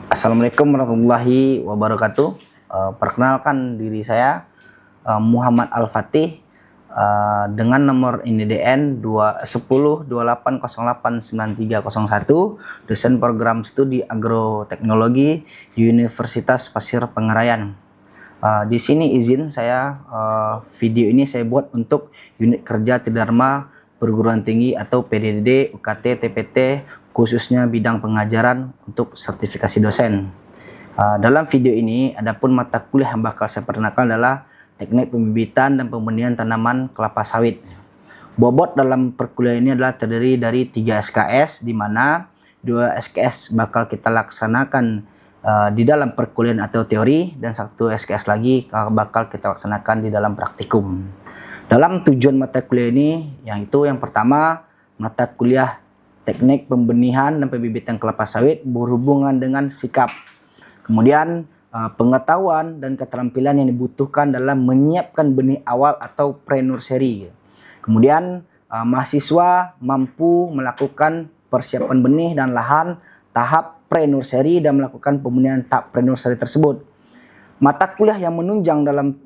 Assalamualaikum warahmatullahi wabarakatuh. Perkenalkan diri saya Muhammad Al-Fatih dengan nomor INDN 1028089301, dosen program studi agroteknologi Universitas Pasir Pengarayan. Di sini izin saya video ini saya buat untuk unit kerja Tridharma Perguruan Tinggi atau PDDD, UKT, TPT, khususnya bidang pengajaran untuk sertifikasi dosen. Dalam video ini, adapun mata kuliah yang bakal saya perkenalkan adalah teknik pembibitan dan pembenihan tanaman kelapa sawit. Bobot dalam perkuliahan ini adalah terdiri dari 3 SKS, di mana 2 SKS bakal kita laksanakan di dalam perkuliahan atau teori, dan 1 SKS lagi bakal kita laksanakan di dalam praktikum. Dalam tujuan mata kuliah ini, yang pertama, mata kuliah teknik pembenihan dan pembibitan kelapa sawit berhubungan dengan sikap. Kemudian pengetahuan dan keterampilan yang dibutuhkan dalam menyiapkan benih awal atau pre-nursery. Kemudian mahasiswa mampu melakukan persiapan benih dan lahan tahap pre-nursery dan melakukan pembenihan tahap pre-nursery tersebut. Mata kuliah yang menunjang dalam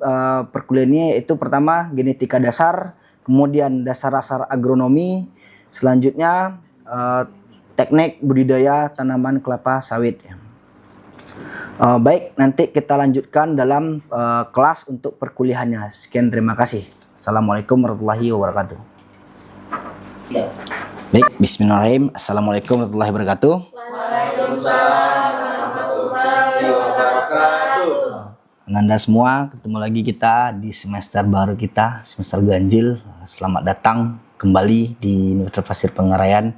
perkuliahan ini yaitu pertama genetika dasar, kemudian dasar-dasar agronomi, selanjutnya teknik budidaya tanaman kelapa sawit. Baik, nanti kita lanjutkan dalam kelas untuk perkuliahannya. Sekian, terima kasih. Assalamualaikum warahmatullahi wabarakatuh. Baik, bismillahirrahmanirrahim. Assalamualaikum warahmatullahi wabarakatuh. Waalaikumsalam warahmatullahi wabarakatuh. Anda semua, ketemu lagi kita di semester baru kita, semester ganjil. Selamat datang kembali di Universitas Pasir Pengarayan,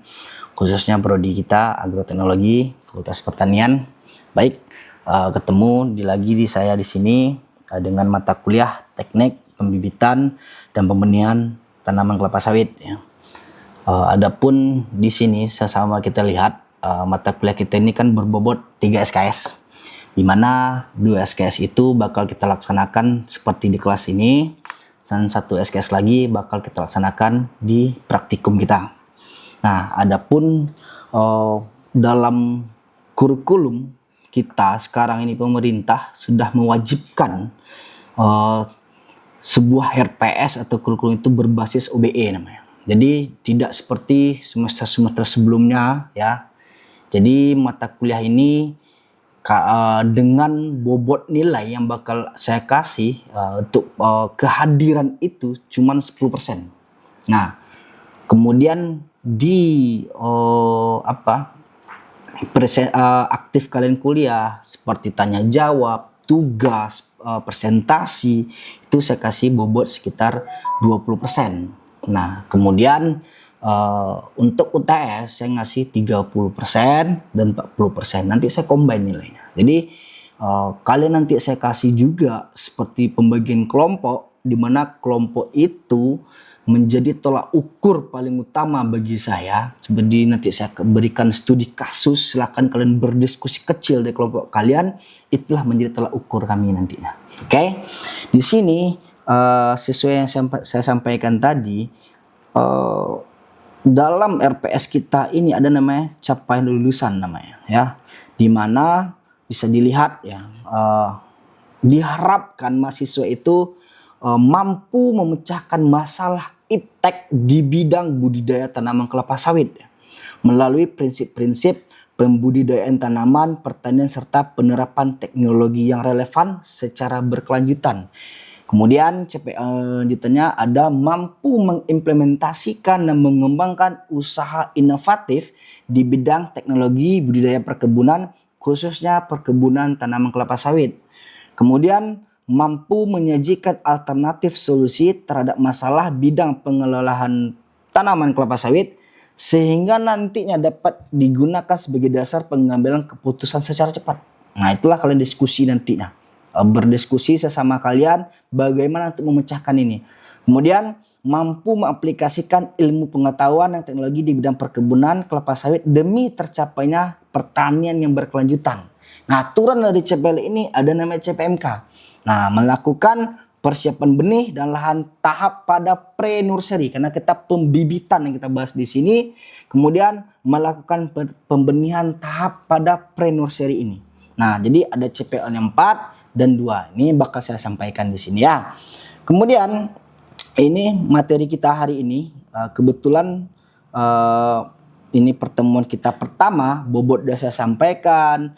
khususnya prodi kita agroteknologi, Fakultas Pertanian. Baik, ketemu lagi di saya di sini dengan mata kuliah teknik pembibitan dan pembenihan tanaman kelapa sawit. Adapun di sini sama kita lihat mata kuliah kita ini kan berbobot 3 SKS. Di mana 2 SKS itu bakal kita laksanakan seperti di kelas ini, dan 1 SKS lagi bakal kita laksanakan di praktikum kita. Nah, adapun dalam kurikulum kita sekarang ini pemerintah sudah mewajibkan sebuah RPS atau kurikulum itu berbasis OBE namanya. Jadi tidak seperti semester-semester sebelumnya ya. Jadi mata kuliah ini dengan bobot nilai yang bakal saya kasih untuk kehadiran itu cuman 10%. Nah, kemudian di aktif kalian kuliah seperti tanya jawab, tugas, presentasi itu saya kasih bobot sekitar 20%. Nah, kemudian untuk UTS saya ngasih 30% dan 40%. Nanti saya combine nilainya. Jadi kalian nanti saya kasih juga seperti pembagian kelompok, di mana kelompok itu menjadi tolak ukur paling utama bagi saya. Seperti nanti saya berikan studi kasus, silakan kalian berdiskusi kecil di kelompok kalian, itulah menjadi tolak ukur kami nantinya. Oke. Di sini sesuai yang saya sampaikan tadi, dalam RPS kita ini ada namanya capaian lulusan namanya ya, dimana bisa dilihat ya, diharapkan mahasiswa itu mampu memecahkan masalah iptek di bidang budidaya tanaman kelapa sawit melalui prinsip-prinsip pembudidayaan tanaman, pertanian serta penerapan teknologi yang relevan secara berkelanjutan. Kemudian lanjutannya ada mampu mengimplementasikan dan mengembangkan usaha inovatif di bidang teknologi budidaya perkebunan, khususnya perkebunan tanaman kelapa sawit. Kemudian mampu menyajikan alternatif solusi terhadap masalah bidang pengelolaan tanaman kelapa sawit sehingga nantinya dapat digunakan sebagai dasar pengambilan keputusan secara cepat. Nah, itulah kalian diskusi nantinya. Berdiskusi sesama kalian bagaimana untuk memecahkan ini. Kemudian mampu mengaplikasikan ilmu pengetahuan dan teknologi di bidang perkebunan kelapa sawit demi tercapainya pertanian yang berkelanjutan. Nah, aturan dari CPL ini ada namanya CPMK. Nah, melakukan persiapan benih dan lahan tahap pada pre-nursery, karena kita pembibitan yang kita bahas di sini. Kemudian melakukan pembenihan tahap pada pre-nursery ini. Nah, jadi ada CPL-nya 4 dan 2. Ini bakal saya sampaikan di sini ya. Kemudian ini materi kita hari ini kebetulan ini pertemuan kita pertama, bobot udah saya sampaikan,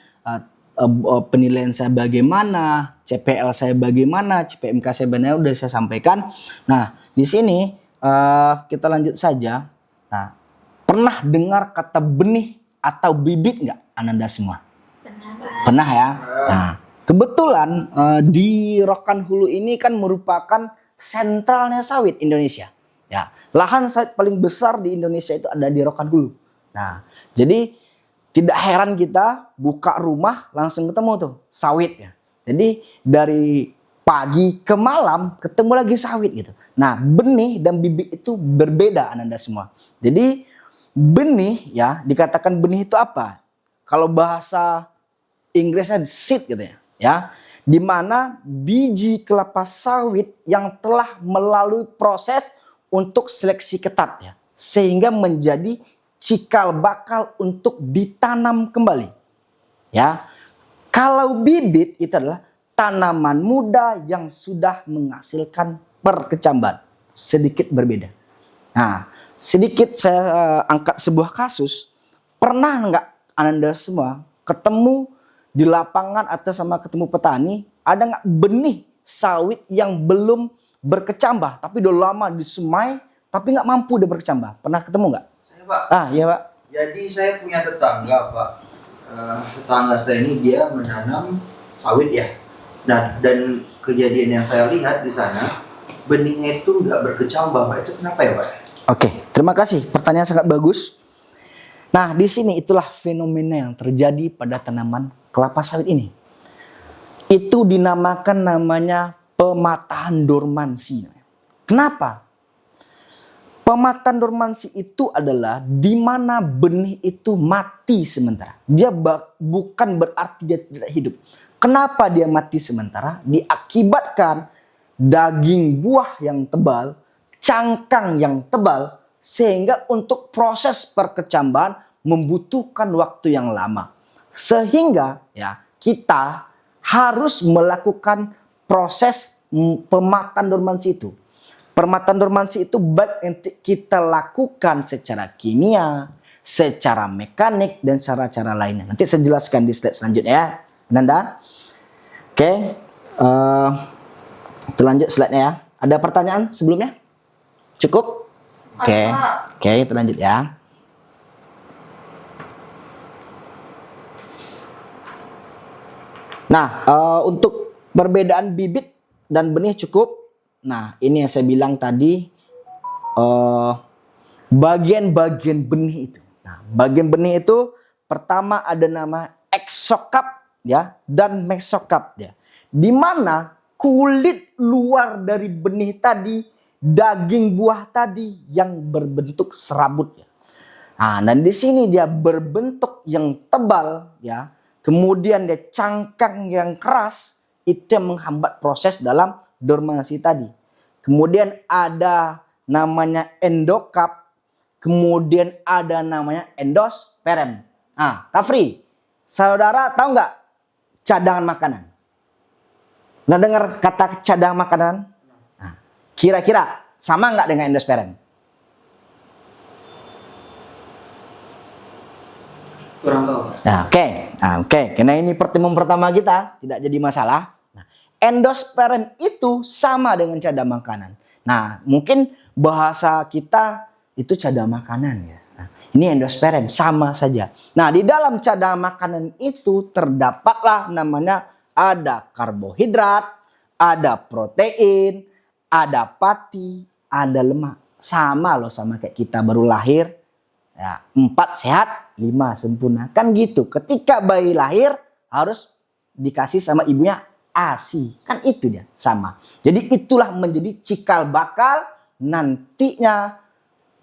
penilaian saya bagaimana, CPL saya bagaimana, CPMK saya bagaimana udah saya sampaikan. Nah, di sini kita lanjut saja. Nah, pernah dengar kata benih atau bibit nggak Ananda semua? Pernah ya. Nah, kebetulan di Rokan Hulu ini kan merupakan sentralnya sawit Indonesia. Ya, lahan sawit paling besar di Indonesia itu ada di Rokan Hulu. Nah, jadi tidak heran kita buka rumah langsung ketemu tuh sawit ya. Jadi dari pagi ke malam ketemu lagi sawit gitu. Nah, benih dan bibit itu berbeda Ananda semua. Jadi benih ya, dikatakan benih itu apa? Kalau bahasa Inggrisnya seed gitu ya. Ya, di mana biji kelapa sawit yang telah melalui proses untuk seleksi ketat ya, sehingga menjadi cikal bakal untuk ditanam kembali. Ya. Kalau bibit itu adalah tanaman muda yang sudah menghasilkan perkecambahan, sedikit berbeda. Nah, sedikit saya angkat sebuah kasus. Pernah nggak Ananda semua ketemu di lapangan atau sama ketemu petani, ada nggak benih sawit yang belum berkecambah tapi udah lama disemai tapi nggak mampu dia berkecambah? Pernah ketemu nggak? Saya, Pak. Iya, Pak. Jadi saya punya tetangga, Pak. Tetangga saya ini dia menanam sawit ya. Nah, dan kejadian yang saya lihat di sana, benihnya itu nggak berkecambah, Pak. Itu kenapa ya, Pak? Oke, terima kasih. Pertanyaan sangat bagus. Nah, di sini itulah fenomena yang terjadi pada tanaman kelapa sawit ini. Itu dinamakan namanya pematahan dormansi. Kenapa? Pematahan dormansi itu adalah di mana benih itu mati sementara. Dia bukan berarti dia tidak hidup. Kenapa dia mati sementara? Diakibatkan daging buah yang tebal, cangkang yang tebal, sehingga untuk proses perkecambahan membutuhkan waktu yang lama. Sehingga ya kita harus melakukan proses pematahan dormansi itu. Pematahan dormansi itu baik yang kita lakukan secara kimia, secara mekanik, dan cara-cara lainnya. Nanti saya jelaskan di slide selanjutnya ya, Nanda. Oke, kita lanjut slide-nya ya. Ada pertanyaan sebelumnya? Cukup? Oke, kita lanjut ya. Nah, untuk perbedaan bibit dan benih cukup. Nah, ini yang saya bilang tadi, bagian-bagian benih itu. Nah, bagian benih itu pertama ada nama exokap ya dan mesokap ya. Di mana kulit luar dari benih tadi, daging buah tadi yang berbentuk serabut ya. Nah, dan di sini dia berbentuk yang tebal ya. Kemudian dia cangkang yang keras, itu yang menghambat proses dalam dormansi tadi. Kemudian ada namanya endokap, kemudian ada namanya endosperm. Nah, Kafri, saudara tahu nggak cadangan makanan? Nggak dengar kata cadangan makanan? Nah, kira-kira sama nggak dengan endosperm? Kurang tahu. Nah, oke. Karena ini pertemuan pertama kita, tidak jadi masalah. Nah, endosperm itu sama dengan cadangan makanan. Nah, mungkin bahasa kita itu cadangan makanan ya. Nah, ini endosperm sama saja. Nah, di dalam cadangan makanan itu terdapatlah namanya ada karbohidrat, ada protein, ada pati, ada lemak. Sama loh sama kayak kita baru lahir. Ya, 4 sehat, 5 sempurna. Kan gitu. Ketika bayi lahir harus dikasih sama ibunya ASI. Kan itu dia, sama. Jadi itulah menjadi cikal bakal nantinya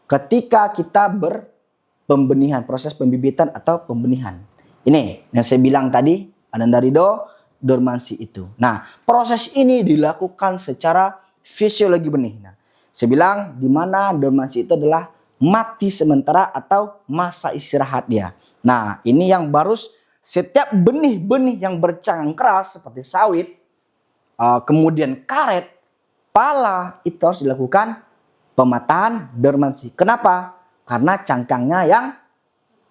ketika kita berpembenihan, proses pembibitan atau pembenihan. Ini yang saya bilang tadi, Ananda Ridho, dormansi itu. Nah, proses ini dilakukan secara fisiologi benih. Nah, saya bilang di mana dormansi itu adalah mati sementara atau masa istirahat dia. Nah, ini yang baru setiap benih-benih yang bercangkang keras seperti sawit, kemudian karet, pala, itu harus dilakukan pematahan dormansi. Kenapa? Karena cangkangnya yang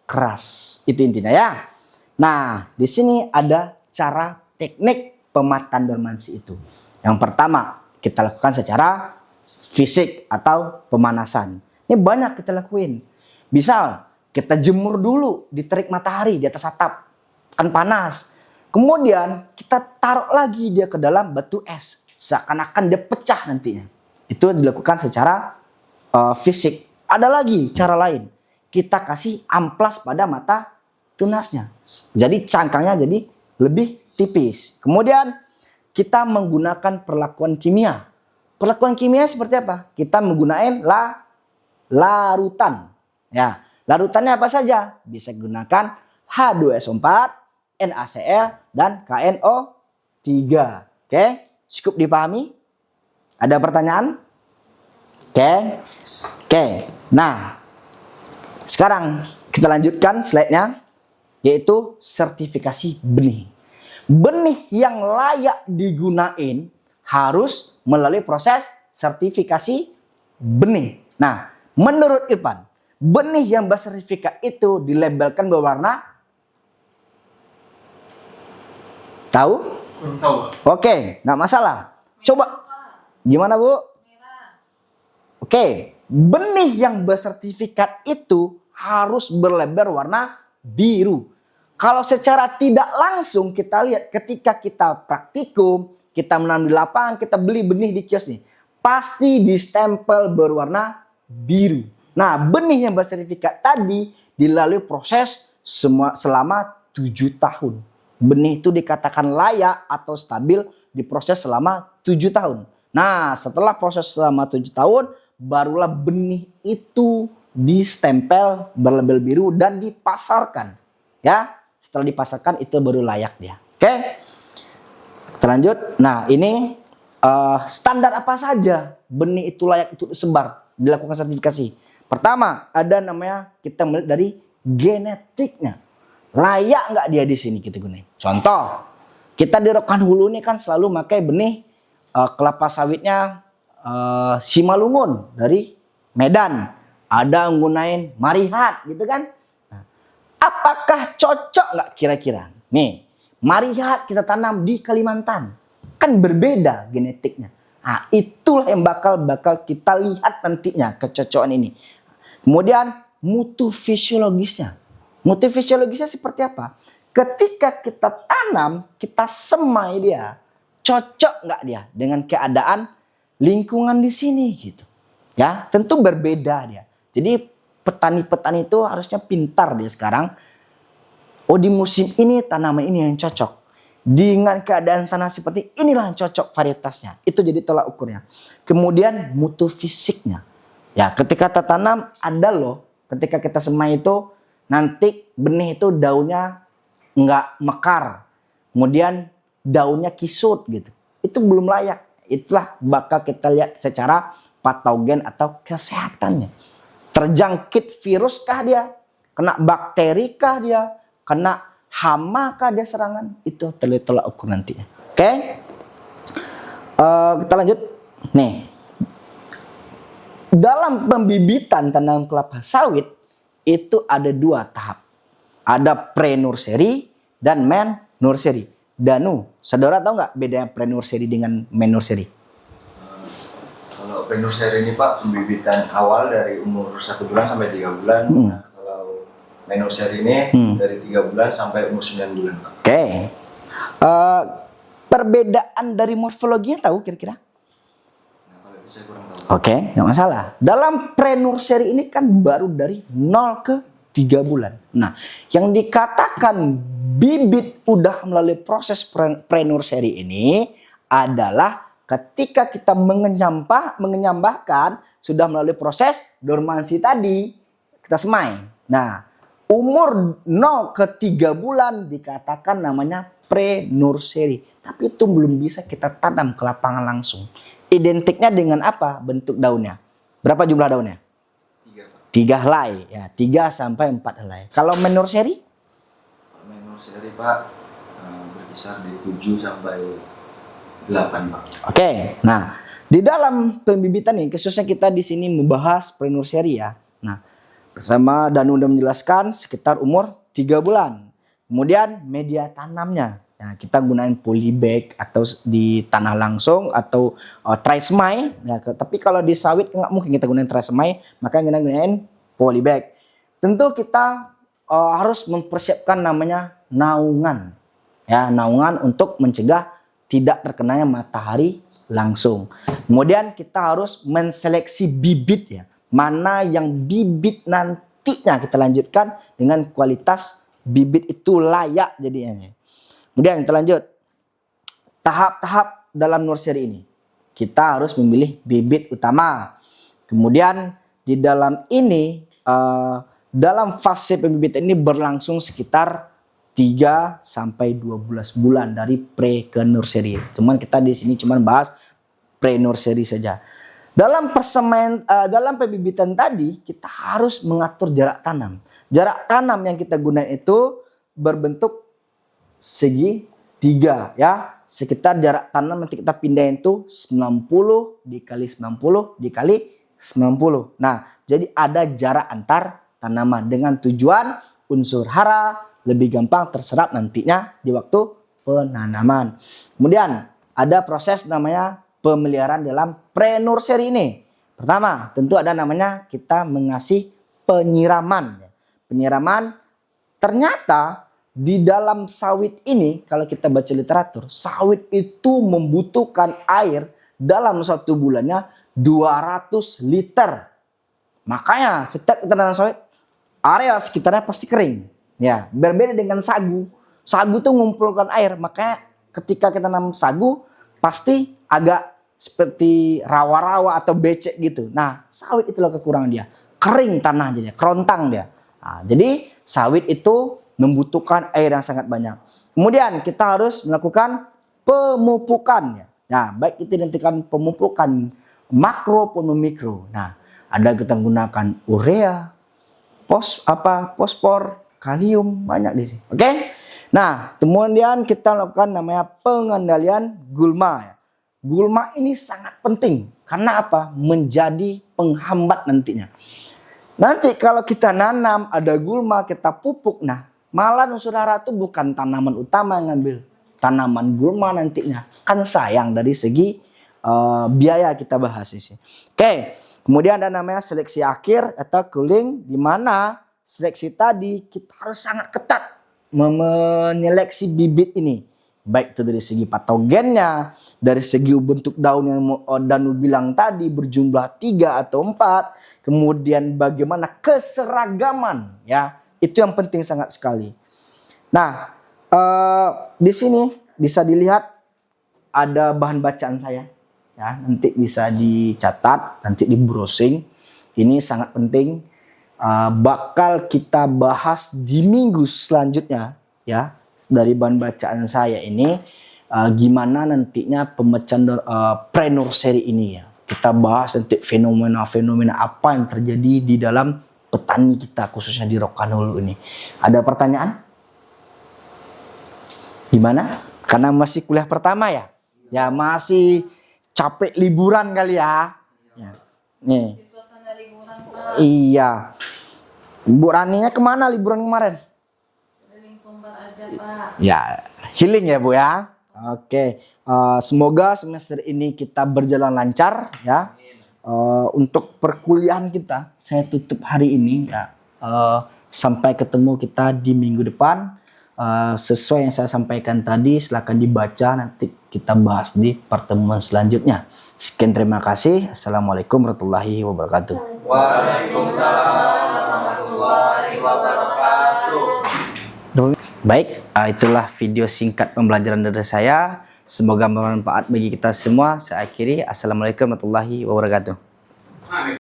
keras. Itu intinya ya. Nah, di sini ada cara teknik pematahan dormansi itu. Yang pertama, kita lakukan secara fisik atau pemanasan. Ini banyak kita lakuin. Misal, kita jemur dulu di terik matahari di atas atap. Kan panas. Kemudian kita taruh lagi dia ke dalam batu es. Seakan-akan dia pecah nantinya. Itu dilakukan secara fisik. Ada lagi cara lain. Kita kasih amplas pada mata tunasnya. Jadi cangkangnya jadi lebih tipis. Kemudian kita menggunakan perlakuan kimia. Perlakuan kimia seperti apa? Kita menggunakan larutan. Ya, larutannya apa saja? Bisa gunakan H2SO4, NaCl, dan KNO3. Oke, cukup dipahami? Ada pertanyaan? Oke. Nah, sekarang kita lanjutkan slide-nya, yaitu sertifikasi benih. Benih yang layak digunain harus melalui proses sertifikasi benih. Nah, menurut Irfan, benih yang bersertifikat itu dilabelkan berwarna tahu? Tahu. Oke, nggak masalah. Coba, gimana Bu? Oke, benih yang bersertifikat itu harus berlabel warna biru. Kalau secara tidak langsung kita lihat ketika kita praktikum, kita menanam di lapangan, kita beli benih di kios nih, pasti distempel berwarna biru. Nah, benih yang bersertifikat tadi dilalui proses selama 7 tahun. Benih itu dikatakan layak atau stabil diproses selama 7 tahun. Nah, setelah proses selama 7 tahun, barulah benih itu distempel berlabel biru dan dipasarkan. Ya, setelah dipasarkan itu baru layak dia. Oke, kita lanjut. Nah, ini standar apa saja benih itu layak untuk disebar, dilakukan sertifikasi. Pertama, ada namanya kita melihat dari genetiknya. Layak nggak dia di sini kita gunain. Contoh, kita di Rokan Hulu ini kan selalu pakai benih kelapa sawitnya Simalungun dari Medan. Ada nggunain Marihat gitu kan. Nah, apakah cocok nggak kira-kira? Nih, Marihat kita tanam di Kalimantan. Kan berbeda genetiknya. Nah, itulah yang bakal kita lihat nantinya kecocokan ini. Kemudian mutu fisiologisnya. Mutu fisiologisnya seperti apa? Ketika kita tanam, kita semai dia. Cocok nggak dia dengan keadaan lingkungan di sini gitu. Ya, tentu berbeda dia. Jadi petani-petani itu harusnya pintar dia sekarang. Oh, di musim ini tanaman ini yang cocok. Dengan keadaan tanah seperti inilah yang cocok varietasnya. Itu jadi tolak ukurnya. Kemudian mutu fisiknya. Ya, ketika kita tanam ada loh. Ketika kita semai itu nanti benih itu daunnya nggak mekar. Kemudian daunnya kisut gitu. Itu belum layak. Itulah bakal kita lihat secara patogen atau kesehatannya. Terjangkit virus kah dia? Kena bakteri kah dia? Kena hama kah dia serangan? Itu tolak ukur nantinya. Oke? Kita lanjut. Nih. Dalam pembibitan tanaman kelapa sawit itu ada 2 tahap. Ada pre-nursery dan main-nursery. Danu, saudara tahu nggak bedanya pre-nursery dengan main-nursery? Kalau pre-nursery ini Pak, pembibitan awal dari umur 1 bulan sampai 3 bulan. Nah, kalau main-nursery ini dari 3 bulan sampai umur 9 bulan Pak. Oke. Perbedaan dari morfologinya tahu kira-kira? Nah, kalau itu saya kurang tahu. Oke, nggak masalah. Dalam pre-nursery ini kan baru dari 0 ke 3 bulan. Nah, yang dikatakan bibit udah melalui proses pre-nursery ini adalah ketika kita mengenyambahkan sudah melalui proses dormansi tadi, kita semai. Nah, umur 0 ke 3 bulan dikatakan namanya pre-nursery. Tapi itu belum bisa kita tanam ke lapangan langsung. Identiknya dengan apa bentuk daunnya? Berapa jumlah daunnya? 3 Pak. 3 helai. Ya, 3 sampai 4 helai. Kalau main nursery? Kalau minor seri Pak berkisar di 7 sampai 8 Pak. Oke, nah di dalam pembibitan ini khususnya kita di sini membahas pre nursery ya. Nah, bersama Danu udah menjelaskan sekitar umur 3 bulan. Kemudian media tanamnya, nah, kita gunain polybag atau di tanah langsung atau trismai. Ya, tapi kalau di sawit nggak mungkin kita gunain trismai, maka kita gunain polybag. Tentu kita harus mempersiapkan namanya naungan, ya naungan untuk mencegah tidak terkenanya matahari langsung. Kemudian kita harus menseleksi bibit ya. Mana yang bibit nantinya kita lanjutkan dengan kualitas bibit itu layak jadinya. Kemudian kita lanjut. Tahap-tahap dalam nursery ini. Kita harus memilih bibit utama. Kemudian di dalam ini dalam fase pembibitan ini berlangsung sekitar 3 sampai 12 bulan dari pre ke nursery. Cuman kita di sini cuman bahas pre nursery saja. Dalam dalam pembibitan tadi kita harus mengatur jarak tanam. Jarak tanam yang kita gunakan itu berbentuk segi 3 ya. Sekitar jarak tanam nanti kita pindahin itu 90 dikali 90 dikali 90. Nah, jadi ada jarak antar tanaman dengan tujuan unsur hara lebih gampang terserap nantinya di waktu penanaman. Kemudian ada proses namanya pemeliharaan dalam pre-nursery ini. Pertama, tentu ada namanya kita mengasih penyiraman. Penyiraman ternyata di dalam sawit ini, kalau kita baca literatur, sawit itu membutuhkan air dalam 1 bulannya 200 liter. Makanya setiap kita nanam sawit, area sekitarnya pasti kering. Ya, berbeda dengan sagu. Sagu tuh mengumpulkan air, makanya ketika kita nanam sagu pasti agak seperti rawa-rawa atau becek gitu. Nah, sawit itulah kekurangan dia. Kering tanah jadinya, kerontang dia. Nah, jadi sawit itu membutuhkan air yang sangat banyak. Kemudian kita harus melakukan pemupukan. Nah, baik itu ditentukan pemupukan makro maupun mikro. Nah, ada kita gunakan urea, fosfor, kalium, banyak di sini. Oke? Nah, kemudian kita lakukan namanya pengendalian gulma. Gulma ini sangat penting. Karena apa? Menjadi penghambat nantinya. Nanti kalau kita nanam, ada gulma, kita pupuk. Nah, malah unsur hara itu bukan tanaman utama yang ngambil. Tanaman gulma nantinya. Kan sayang dari segi biaya kita bahas di sini. Oke, kemudian ada namanya seleksi akhir atau cooling, di mana seleksi tadi kita harus sangat ketat menyeleksi bibit ini. Baik itu dari segi patogennya, dari segi bentuk daun yang Danu bilang tadi berjumlah 3 atau 4, kemudian bagaimana keseragaman ya. Itu yang penting sangat sekali. Nah, di sini bisa dilihat ada bahan bacaan saya. Ya, nanti bisa dicatat, nanti di browsing. Ini sangat penting. Bakal kita bahas di minggu selanjutnya ya, dari bahan bacaan saya ini gimana nantinya pemecahan pre-nursery ini ya. Kita bahas nanti fenomena-fenomena apa yang terjadi di dalam petani kita khususnya di Rokanhulu ini. Ada pertanyaan? Gimana? Karena masih kuliah pertama ya? Ya masih capek liburan kali ya. Ya. Nih. Suasana liburan, Pak. Iya. Bu Raninya kemana liburan kemarin? Keliling Sumbar aja, Pak. Ya, healing ya Bu ya. Oke, semoga semester ini kita berjalan lancar ya. Untuk perkuliahan kita, saya tutup hari ini ya. Sampai ketemu kita di minggu depan. Sesuai yang saya sampaikan tadi, silakan dibaca, nanti kita bahas di pertemuan selanjutnya. Sekian, terima kasih. Assalamualaikum warahmatullahi wabarakatuh. Waalaikumsalam warahmatullahi wabarakatuh. Baik, itulah video singkat pembelajaran dari saya. Semoga bermanfaat bagi kita semua. Saya akhiri. Assalamualaikum warahmatullahi wabarakatuh.